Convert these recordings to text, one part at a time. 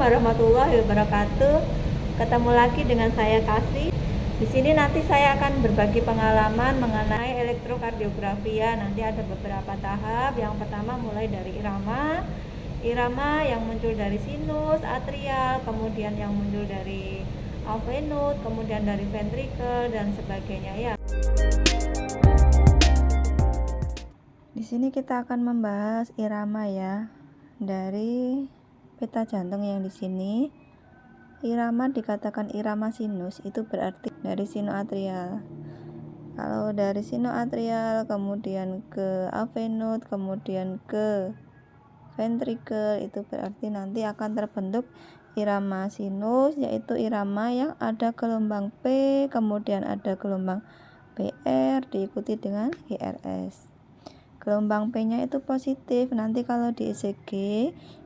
warahmatullahi wabarakatuh. Ketemu lagi dengan saya Kasih. Di sini nanti saya akan berbagi pengalaman mengenai elektrokardiografi ya. Nanti ada beberapa tahap. Yang pertama mulai dari irama yang muncul dari sinus, atrial, kemudian yang muncul dari avenut, kemudian dari ventricle dan sebagainya ya. Di sini kita akan membahas irama ya. Dari peta jantung yang di sini, irama dikatakan irama sinus, itu berarti dari sinoatrial. Kalau dari sinoatrial kemudian ke avenut, kemudian ke ventricle, itu berarti nanti akan terbentuk irama sinus, yaitu irama yang ada gelombang P, kemudian ada gelombang PR diikuti dengan GRS. Gelombang P-nya itu positif. Nanti kalau di ECG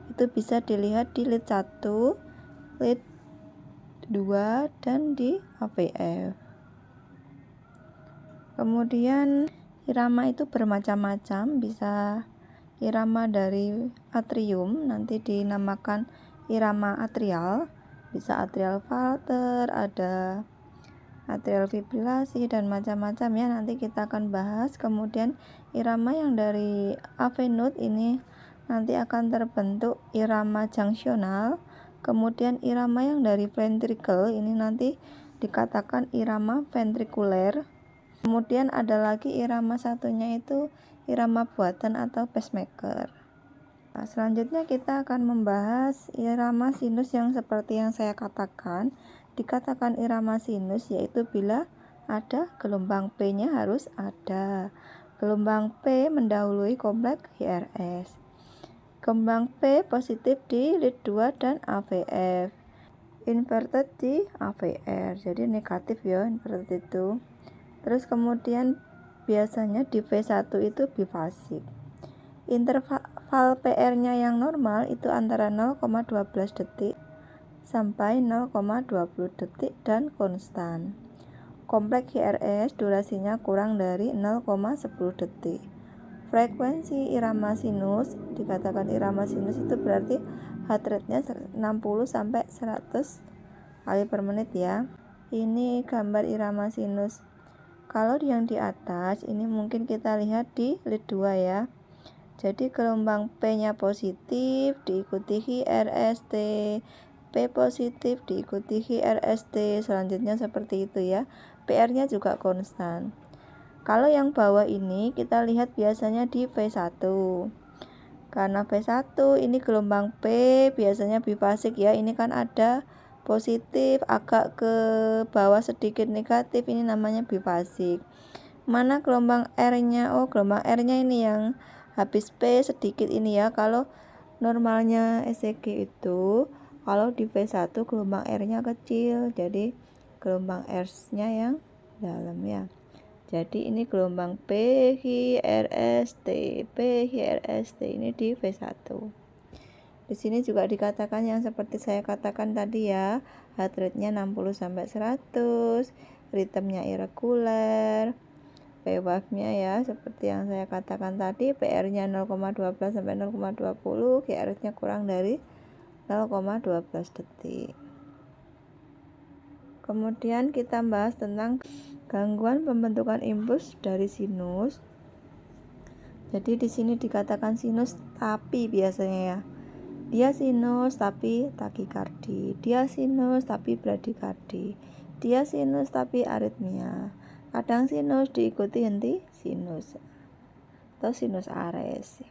itu bisa dilihat di lead 1, lead 2 dan di AVF. Kemudian irama itu bermacam-macam, bisa irama dari atrium, nanti dinamakan irama atrial, bisa atrial flutter, ada atrial fibrilasi dan macam-macam ya, nanti kita akan bahas. Kemudian irama yang dari avenut ini nanti akan terbentuk irama junctional. Kemudian irama yang dari ventricle ini nanti dikatakan irama ventrikuler. Kemudian ada lagi irama satunya itu irama buatan atau pacemaker. Nah, selanjutnya kita akan membahas irama sinus yang seperti yang saya katakan. Dikatakan irama sinus yaitu bila ada gelombang P-nya harus ada. Gelombang P mendahului kompleks GRS. Gelombang P positif di lead 2 dan AVF. Inverted di AVR. Jadi negatif ya inverted itu. Terus kemudian biasanya di V1 itu bifasik. Interval PR-nya yang normal itu antara 0,12 detik sampai 0,20 detik dan konstan. Kompleks GRS durasinya kurang dari 0,10 detik. Frekuensi irama sinus, dikatakan irama sinus itu berarti heart rate-nya 60 sampai 100 kali per menit ya. Ini gambar irama sinus. Kalau yang di atas ini mungkin kita lihat di lead 2 ya. Jadi gelombang P-nya positif diikuti RST, P positif diikuti RST, selanjutnya seperti itu ya. PR-nya juga konstan. Kalau yang bawah ini kita lihat biasanya di V1. Karena V1 ini gelombang P biasanya bifasik ya. Ini kan ada positif agak ke bawah sedikit negatif, ini namanya bifasik. Mana gelombang R-nya? Oh, gelombang R-nya ini yang habis P sedikit ini ya. Kalau normalnya ECG itu kalau di V1 gelombang R-nya kecil, jadi gelombang R-nya yang dalam ya. Jadi ini gelombang PHRST, PHRST ini di V1. Di sini juga dikatakan yang seperti saya katakan tadi ya, heart rate-nya 60 sampai 100, ritmenya irregular. P-wave-nya ya seperti yang saya katakan tadi, PR-nya 0,12 sampai 0,20, GRS-nya kurang dari 0,12 detik. Kemudian kita bahas tentang gangguan pembentukan impuls dari sinus. Jadi di sini dikatakan sinus tapi biasanya ya. Dia sinus tapi takikardi, dia sinus tapi bradikardi, dia sinus tapi aritmia. Kadang sinus diikuti henti sinus atau sinus ares.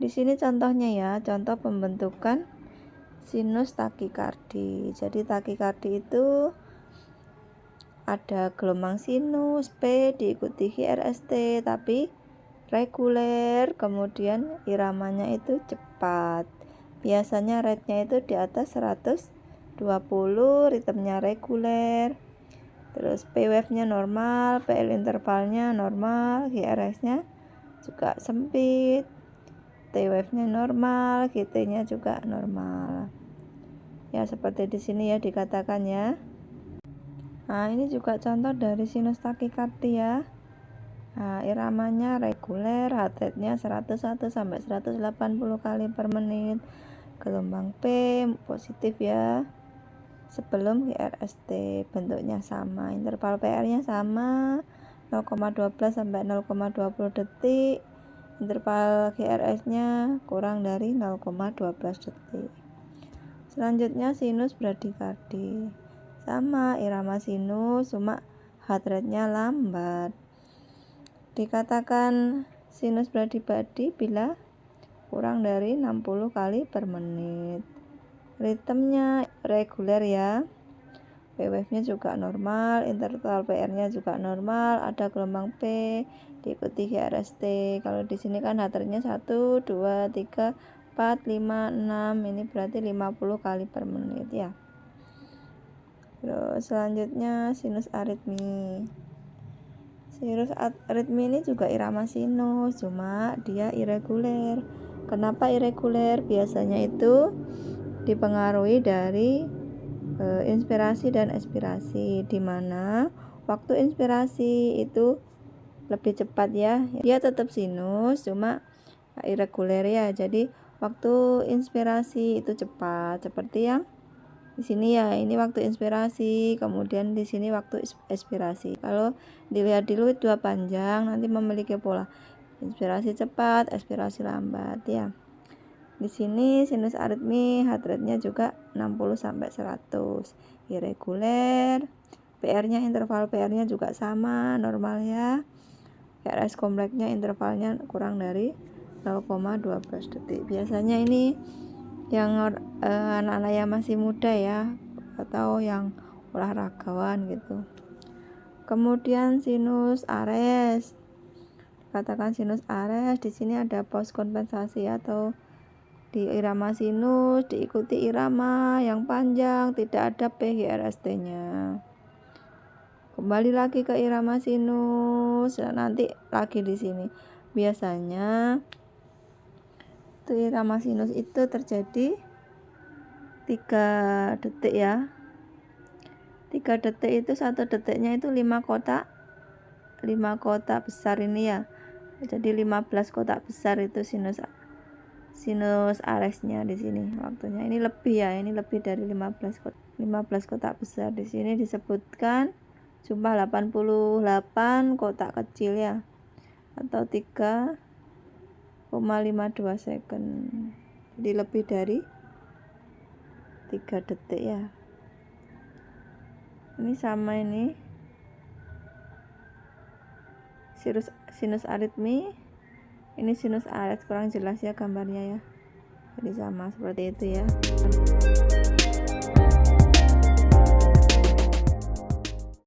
Di sini contohnya ya, contoh pembentukan sinus takikardi. Jadi takikardi itu ada gelombang sinus P diikuti RST tapi reguler, kemudian iramanya itu cepat. Biasanya rate-nya itu di atas 120, ritmenya reguler. Terus P-wave-nya normal, PL intervalnya normal, GRS-nya juga sempit, T-wave-nya normal, GT-nya juga normal. Ya seperti di sini ya dikatakan ya. Nah, ini juga contoh dari sinus takikardi ya. Nah, iramanya reguler, heart rate-nya 101 sampai 180 kali per menit. gelombang P positif ya, sebelum GRST bentuknya sama, interval PR-nya sama 0,12 sampai 0,20 detik, interval GRS-nya kurang dari 0,12 detik. Selanjutnya sinus bradikardie, sama irama sinus cuma heart rate-nya lambat. Dikatakan sinus bradikardie bila kurang dari 60 kali per menit. Ritmenya reguler ya, P-wave-nya juga normal, interval PR-nya juga normal, ada gelombang P, diikuti GRST. Kalau di sini kan heart rate-nya 1, 2, 3, 4, 5, 6, ini berarti 50 kali per menit ya. Terus selanjutnya sinus aritmi. Sinus aritmi ini juga irama sinus, cuma dia irreguler. Kenapa irreguler? Biasanya itu dipengaruhi dari inspirasi dan ekspirasi, di mana waktu inspirasi itu lebih cepat ya, dia tetap sinus cuma irreguler ya. Jadi waktu inspirasi itu cepat, seperti yang di sini ya, ini waktu inspirasi, kemudian di sini waktu ekspirasi. Kalau dilihat dulu dua panjang nanti memiliki pola inspirasi cepat, ekspirasi lambat ya. Di sini sinus aritmi heart rate-nya juga 60 sampai 100, irreguler. PR-nya, interval PR-nya juga sama, normal ya. RS kompleksnya intervalnya kurang dari 0,12 detik. Biasanya ini yang anak-anak yang masih muda ya, atau yang olahragawan gitu. Kemudian sinus ares. Katakan sinus ares, di sini ada pause kompensasi atau di irama sinus diikuti irama yang panjang, tidak ada PGRST-nya. Kembali lagi ke irama sinus, nanti lagi di sini. Biasanya itu irama sinus itu terjadi 3 detik ya. 3 detik itu 1 detiknya itu 5 kotak besar ini ya. Jadi 15 kotak besar itu sinus aresnya di sini waktunya. Ini lebih ya, ini lebih dari 15 kotak besar. Di sini disebutkan jumlah 88 kotak kecil ya, atau 3,52 second. Jadi lebih dari 3 detik ya. Ini sama ini sinus aritmi, ini sinus ares, kurang jelas ya gambarnya ya, jadi sama seperti itu ya.